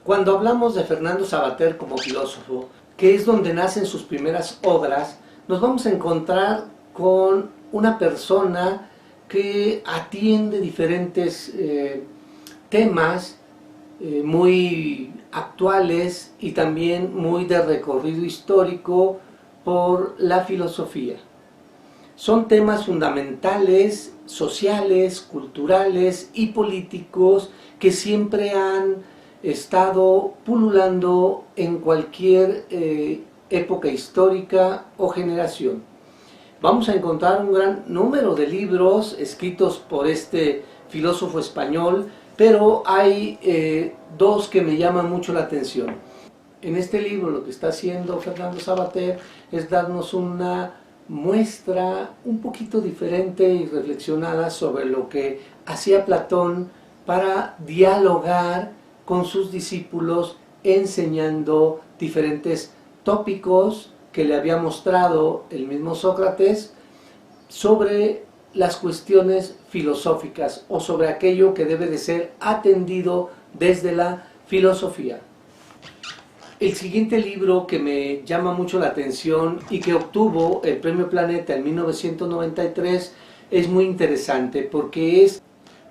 Cuando hablamos de Fernando Savater como filósofo, que es donde nacen sus primeras obras, nos vamos a encontrar con una persona que atiende diferentes temas muy actuales y también muy de recorrido histórico por la filosofía. Son temas fundamentales, sociales, culturales y políticos que siempre han estado pululando en cualquier época histórica o generación. Vamos a encontrar un gran número de libros escritos por este filósofo español, pero hay dos que me llaman mucho la atención. En este libro lo que está haciendo Fernando Savater es darnos una muestra un poquito diferente y reflexionada sobre lo que hacía Platón para dialogar con sus discípulos, enseñando diferentes tópicos que le había mostrado el mismo Sócrates sobre las cuestiones filosóficas o sobre aquello que debe de ser atendido desde la filosofía. El siguiente libro que me llama mucho la atención y que obtuvo el Premio Planeta en 1993 es muy interesante porque es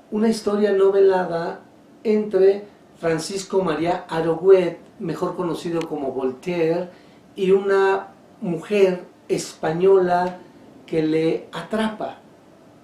una historia novelada entre Francisco María Arouet, mejor conocido como Voltaire, y una mujer española que le atrapa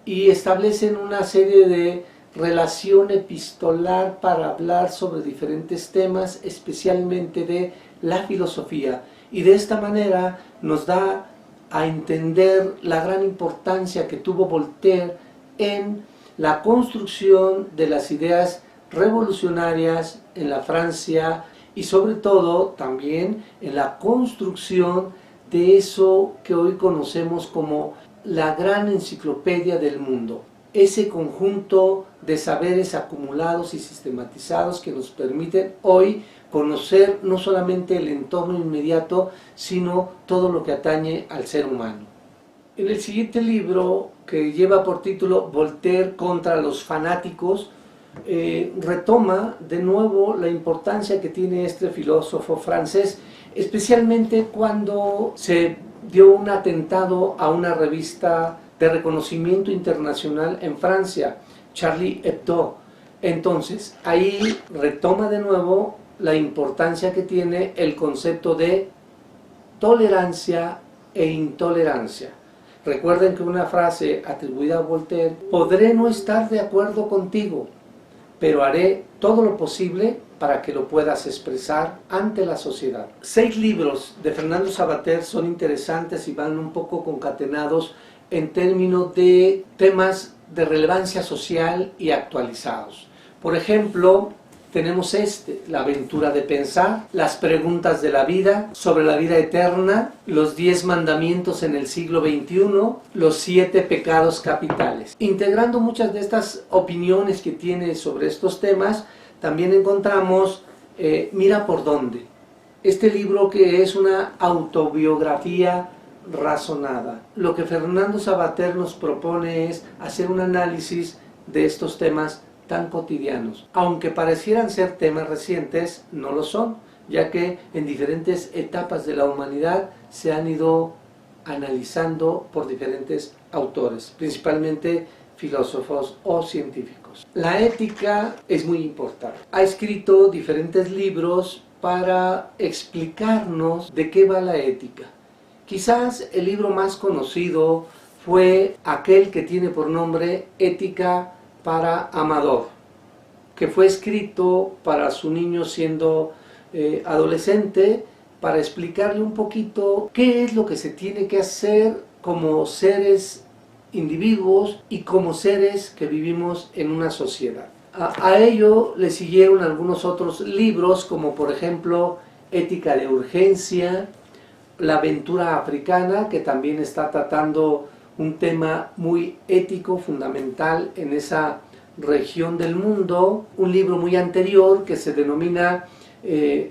y establecen una serie de relación epistolar para hablar sobre diferentes temas, especialmente de la filosofía, y de esta manera nos da a entender la gran importancia que tuvo Voltaire en la construcción de las ideas revolucionarias en la Francia y sobre todo también en la construcción de eso que hoy conocemos como la gran enciclopedia del mundo. Ese conjunto de saberes acumulados y sistematizados que nos permiten hoy conocer no solamente el entorno inmediato, sino todo lo que atañe al ser humano. En el siguiente libro, que lleva por título Voltaire contra los fanáticos, retoma de nuevo la importancia que tiene este filósofo francés, especialmente cuando se dio un atentado a una revista de reconocimiento internacional en Francia, Charlie Hebdo. Entonces, ahí retoma de nuevo la importancia que tiene el concepto de tolerancia e intolerancia. Recuerden que una frase atribuida a Voltaire: podré no estar de acuerdo contigo, pero haré todo lo posible para que lo puedas expresar ante la sociedad. 6 libros de Fernando Savater son interesantes y van un poco concatenados en términos de temas de relevancia social y actualizados. Por ejemplo, tenemos La aventura de pensar, Las preguntas de la vida, Sobre la vida eterna, Los 10 mandamientos en el siglo XXI, Los 7 pecados capitales. Integrando muchas de estas opiniones que tiene sobre estos temas, también encontramos Mira por dónde. Este libro que es una autobiografía razonada. Lo que Fernando Savater nos propone es hacer un análisis de estos temas tan cotidianos. Aunque parecieran ser temas recientes, no lo son, ya que en diferentes etapas de la humanidad se han ido analizando por diferentes autores, principalmente filósofos o científicos. La ética es muy importante. Ha escrito diferentes libros para explicarnos de qué va la ética. Quizás el libro más conocido fue aquel que tiene por nombre Ética para Amador, que fue escrito para su niño siendo adolescente, para explicarle un poquito qué es lo que se tiene que hacer como seres individuos y como seres que vivimos en una sociedad. A ello le siguieron algunos otros libros, como por ejemplo Ética de urgencia, La aventura africana, que también está tratando un tema muy ético, fundamental en esa región del mundo. Un libro muy anterior que se denomina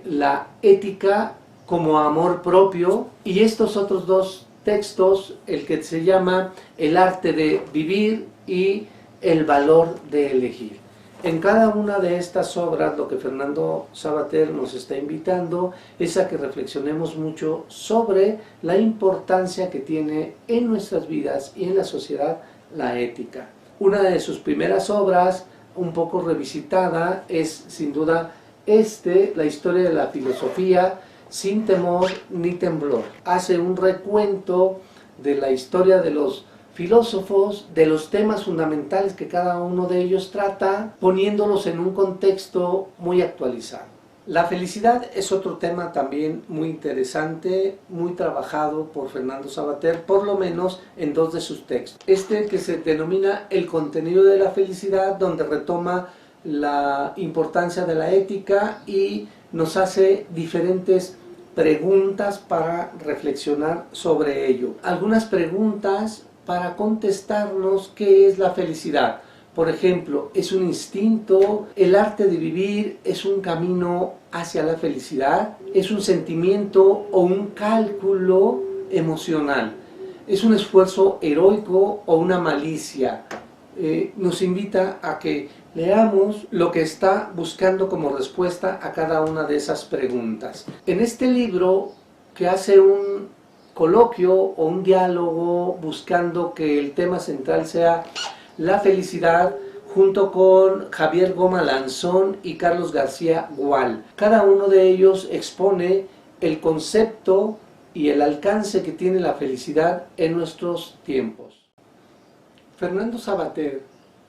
La ética como amor propio, y estos otros 2 textos, el que se llama El arte de vivir y El valor de elegir. En cada una de estas obras lo que Fernando Savater nos está invitando es a que reflexionemos mucho sobre la importancia que tiene en nuestras vidas y en la sociedad la ética. Una de sus primeras obras, un poco revisitada, es sin duda la historia de la filosofía sin temor ni temblor. Hace un recuento de la historia de los filósofos, de los temas fundamentales que cada uno de ellos trata, poniéndolos en un contexto muy actualizado. La felicidad es otro tema también muy interesante, muy trabajado por Fernando Savater, por lo menos en dos de sus textos. Este que se denomina El contenido de la felicidad, donde retoma la importancia de la ética y nos hace diferentes preguntas para reflexionar sobre ello. Algunas preguntas para contestarnos qué es la felicidad. Por ejemplo, ¿es un instinto? ¿El arte de vivir es un camino hacia la felicidad? ¿Es un sentimiento o un cálculo emocional? ¿Es un esfuerzo heroico o una malicia? Nos invita a que leamos lo que está buscando como respuesta a cada una de esas preguntas. En este libro, que hace un coloquio o un diálogo buscando que el tema central sea la felicidad, junto con Javier Goma Lanzón y Carlos García Gual. Cada uno de ellos expone el concepto y el alcance que tiene la felicidad en nuestros tiempos. Fernando Savater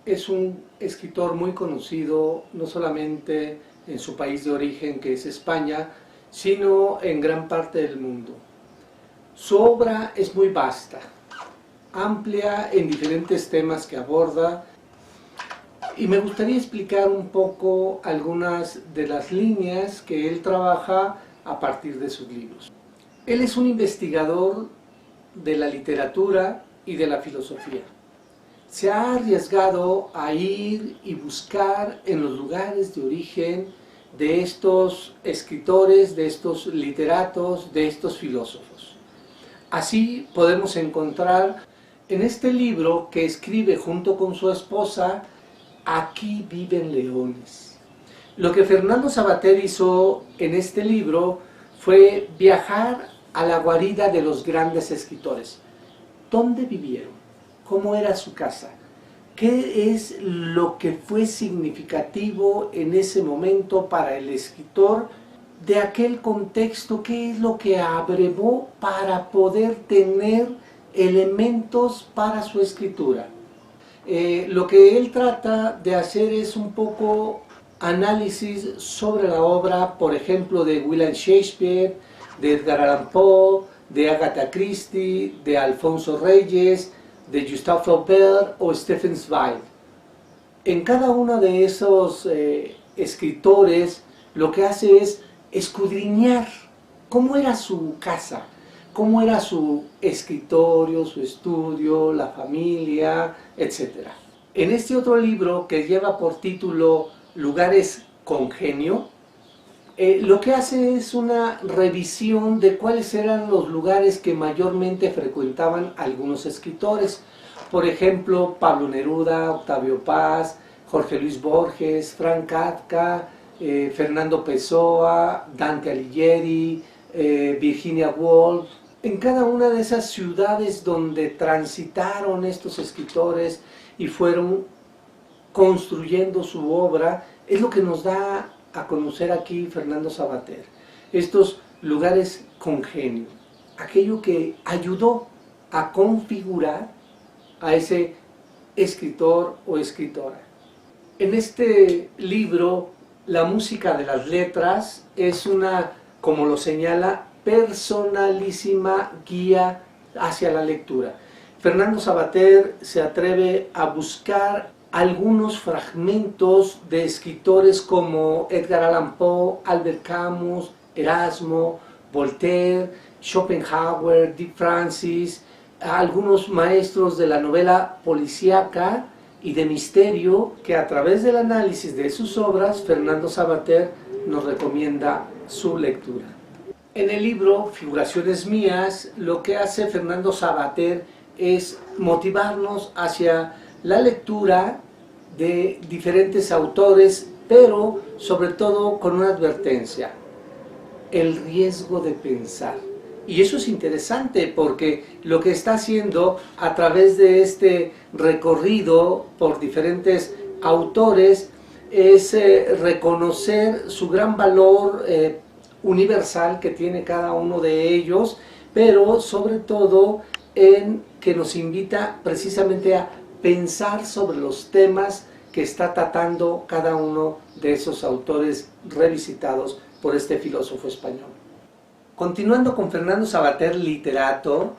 es un escritor muy conocido, no solamente en su país de origen, que es España, sino en gran parte del mundo. Su obra es muy vasta, amplia en diferentes temas que aborda, y me gustaría explicar un poco algunas de las líneas que él trabaja a partir de sus libros. Él es un investigador de la literatura y de la filosofía. Se ha arriesgado a ir y buscar en los lugares de origen de estos escritores, de estos literatos, de estos filósofos. Así podemos encontrar en este libro que escribe junto con su esposa, Aquí viven leones. Lo que Fernando Savater hizo en este libro fue viajar a la guarida de los grandes escritores. ¿Dónde vivieron? ¿Cómo era su casa? ¿Qué es lo que fue significativo en ese momento para el escritor de aquel contexto? ¿Qué es lo que abrevó para poder tener elementos para su escritura? Lo que él trata de hacer es un poco análisis sobre la obra, por ejemplo, de William Shakespeare, de Edgar Allan Poe, de Agatha Christie, de Alfonso Reyes, de Gustave Flaubert o Stephen Zweig. En cada uno de esos escritores lo que hace es escudriñar cómo era su casa, cómo era su escritorio, su estudio, la familia, etc. En este otro libro, que lleva por título Lugares con genio, lo que hace es una revisión de cuáles eran los lugares que mayormente frecuentaban algunos escritores. Por ejemplo, Pablo Neruda, Octavio Paz, Jorge Luis Borges, Frank Kafka, Fernando Pessoa, Dante Alighieri, Virginia Woolf. En cada una de esas ciudades donde transitaron estos escritores y fueron construyendo su obra, es lo que nos da a conocer aquí Fernando Savater. Estos lugares con genio, aquello que ayudó a configurar a ese escritor o escritora. En este libro, la música de las letras es una, como lo señala, personalísima guía hacia la lectura. Fernando Savater se atreve a buscar algunos fragmentos de escritores como Edgar Allan Poe, Albert Camus, Erasmo, Voltaire, Schopenhauer, Dick Francis, algunos maestros de la novela policíaca y de misterio que a través del análisis de sus obras Fernando Savater nos recomienda su lectura. En el libro Figuraciones mías, lo que hace Fernando Savater es motivarnos hacia la lectura de diferentes autores, pero sobre todo con una advertencia: el riesgo de pensar. Y eso es interesante porque lo que está haciendo a través de este recorrido por diferentes autores es reconocer su gran valor universal que tiene cada uno de ellos, pero sobre todo en que nos invita precisamente a pensar sobre los temas que está tratando cada uno de esos autores revisitados por este filósofo español. Continuando con Fernando Savater, literato,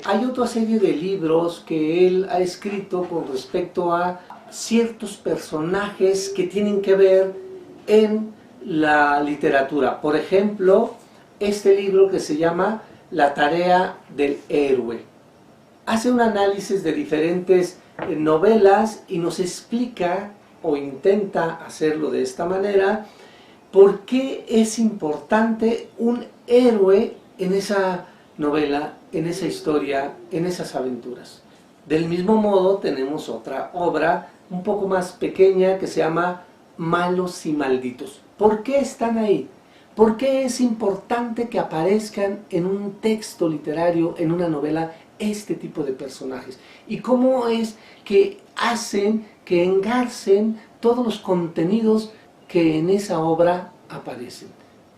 hay otra serie de libros que él ha escrito con respecto a ciertos personajes que tienen que ver en la literatura. Por ejemplo, este libro que se llama La tarea del héroe. Hace un análisis de diferentes novelas y nos explica, o intenta hacerlo de esta manera, por qué es importante un héroe en esa novela, en esa historia, en esas aventuras. Del mismo modo tenemos otra obra un poco más pequeña que se llama Malos y Malditos. ¿Por qué están ahí? ¿Por qué es importante que aparezcan en un texto literario, en una novela, este tipo de personajes? ¿Y cómo es que hacen que engarcen todos los contenidos que en esa obra aparecen?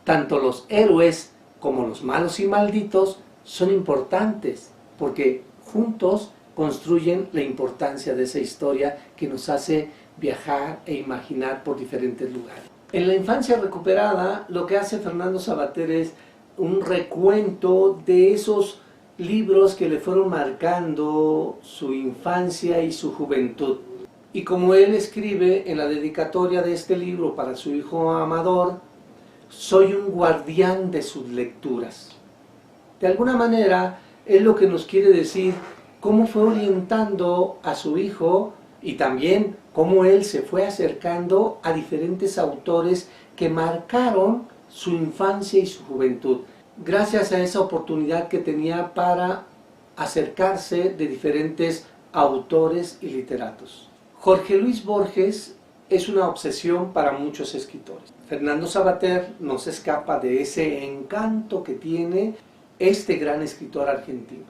Tanto los héroes como los malos y malditos son importantes porque juntos construyen la importancia de esa historia que nos hace viajar e imaginar por diferentes lugares. En la infancia recuperada, lo que hace Fernando Savater es un recuento de esos libros que le fueron marcando su infancia y su juventud. Y como él escribe en la dedicatoria de este libro para su hijo Amador, soy un guardián de sus lecturas. De alguna manera, es lo que nos quiere decir cómo fue orientando a su hijo y también cómo él se fue acercando a diferentes autores que marcaron su infancia y su juventud, gracias a esa oportunidad que tenía para acercarse de diferentes autores y literatos. Jorge Luis Borges es una obsesión para muchos escritores. Fernando Savater no se escapa de ese encanto que tiene este gran escritor argentino.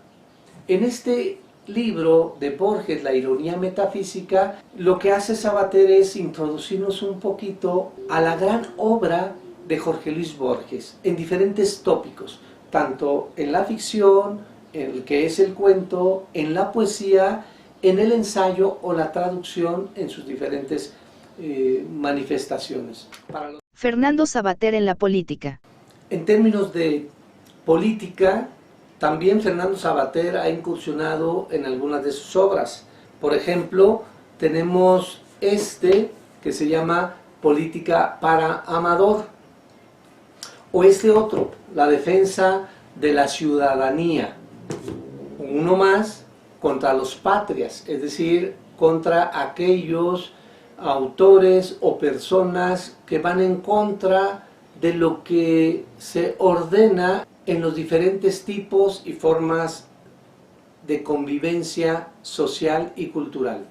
En este libro de Borges, La ironía metafísica, lo que hace Savater es introducirnos un poquito a la gran obra de Jorge Luis Borges en diferentes tópicos, tanto en la ficción, en el que es el cuento, en la poesía, en el ensayo o la traducción en sus diferentes manifestaciones. Fernando Savater en la política. En términos de política, también Fernando Savater ha incursionado en algunas de sus obras. Por ejemplo, tenemos este que se llama Política para Amador, o este otro, La defensa de la ciudadanía, uno más contra los patrias, es decir, contra aquellos autores o personas que van en contra de lo que se ordena en los diferentes tipos y formas de convivencia social y cultural.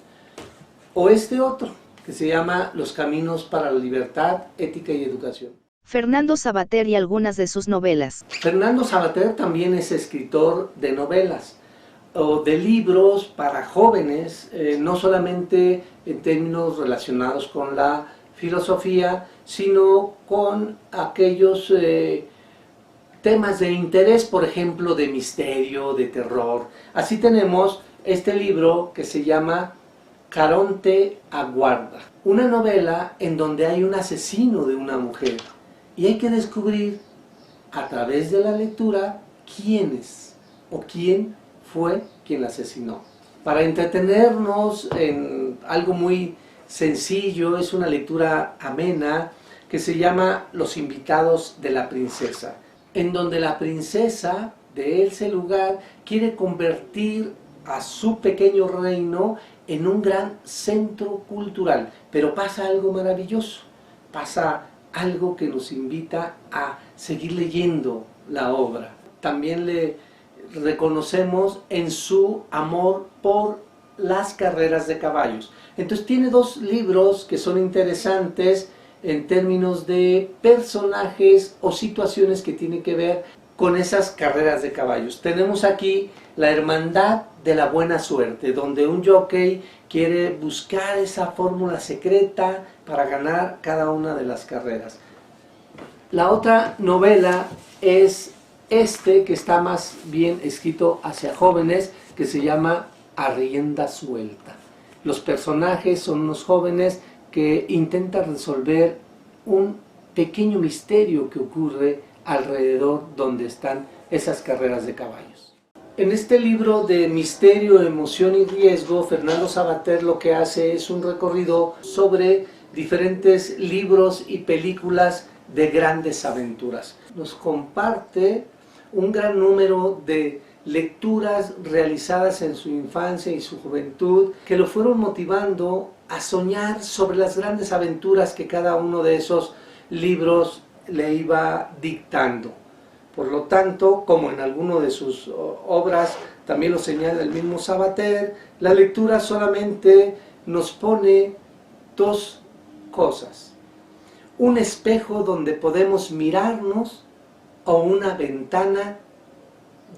O este otro, que se llama Los caminos para la libertad, ética y educación. Fernando Savater y algunas de sus novelas. Fernando Savater también es escritor de novelas o de libros para jóvenes, no solamente en términos relacionados con la filosofía, sino con aquellos temas de interés, por ejemplo, de misterio, de terror. Así tenemos este libro que se llama Caronte aguarda, una novela en donde hay un asesino de una mujer y hay que descubrir a través de la lectura quién es o quién fue quien la asesinó. Para entretenernos en algo muy sencillo, es una lectura amena que se llama Los invitados de la princesa, en donde la princesa de ese lugar quiere convertir a su pequeño reino en un gran centro cultural. Pero pasa algo maravilloso, pasa algo que nos invita a seguir leyendo la obra. También le reconocemos en su amor por las carreras de caballos. Entonces tiene dos libros que son interesantes en términos de personajes o situaciones que tienen que ver con esas carreras de caballos. Tenemos aquí La Hermandad de la Buena Suerte, donde un jockey quiere buscar esa fórmula secreta para ganar cada una de las carreras. La otra novela es que está más bien escrito hacia jóvenes, que se llama A Rienda Suelta. Los personajes son unos jóvenes que intentan resolver un pequeño misterio que ocurre alrededor donde están esas carreras de caballos. En este libro de misterio, emoción y riesgo, Fernando Savater lo que hace es un recorrido sobre diferentes libros y películas de grandes aventuras. Nos comparte un gran número de lecturas realizadas en su infancia y su juventud que lo fueron motivando a soñar sobre las grandes aventuras que cada uno de esos libros le iba dictando. Por lo tanto, como en alguno de sus obras también lo señala el mismo Savater, la lectura solamente nos pone dos cosas: un espejo donde podemos mirarnos o una ventana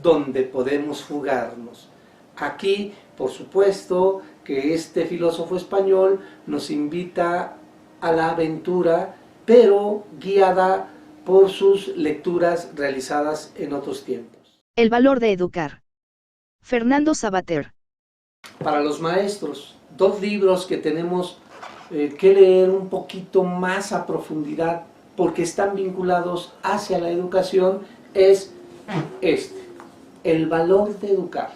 donde podemos fugarnos. Aquí, por supuesto, que este filósofo español nos invita a la aventura, pero guiada por sus lecturas realizadas en otros tiempos. El valor de educar. Fernando Savater. Para los maestros, dos libros que tenemos que leer un poquito más a profundidad porque están vinculados hacia la educación es El valor de educar.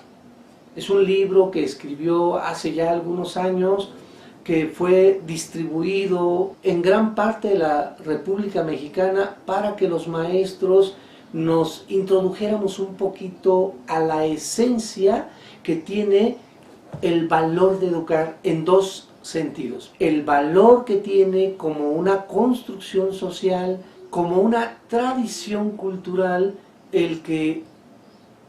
Es un libro que escribió hace ya algunos años, que fue distribuido en gran parte de la República Mexicana para que los maestros nos introdujéramos un poquito a la esencia que tiene el valor de educar en dos sentidos. El valor que tiene como una construcción social, como una tradición cultural, el que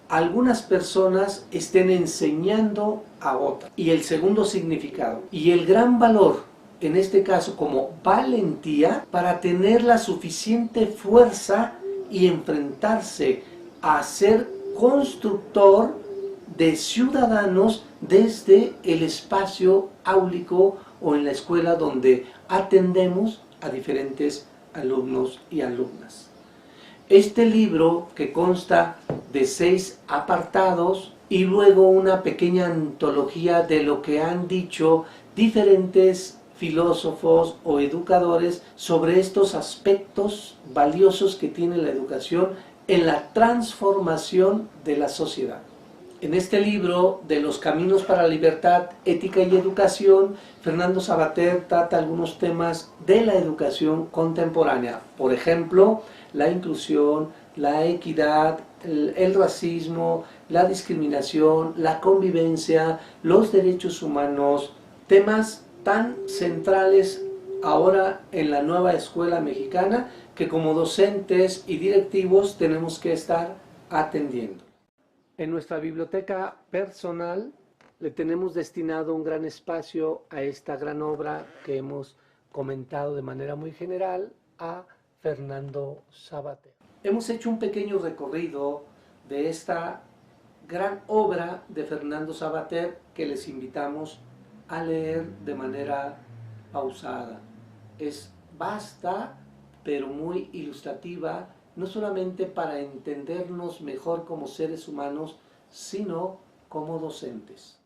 algunas personas estén enseñando a otras. Y el segundo significado, y el gran valor, en este caso como valentía, para tener la suficiente fuerza y enfrentarse a ser constructor de ciudadanos desde el espacio áulico o en la escuela donde atendemos a diferentes alumnos y alumnas. Este libro, que consta de 6 apartados y luego una pequeña antología de lo que han dicho diferentes filósofos o educadores sobre estos aspectos valiosos que tiene la educación en la transformación de la sociedad. En este libro de Los Caminos para la Libertad, Ética y Educación, Fernando Savater trata algunos temas de la educación contemporánea. Por ejemplo, la inclusión, la equidad, el racismo, la discriminación, la convivencia, los derechos humanos, temas tan centrales ahora en la nueva escuela mexicana que como docentes y directivos tenemos que estar atendiendo. En nuestra biblioteca personal le tenemos destinado un gran espacio a esta gran obra que hemos comentado de manera muy general, a Fernando Savater. Hemos hecho un pequeño recorrido de esta gran obra de Fernando Savater que les invitamos a leer de manera pausada. Es vasta, pero muy ilustrativa, no solamente para entendernos mejor como seres humanos, sino como docentes.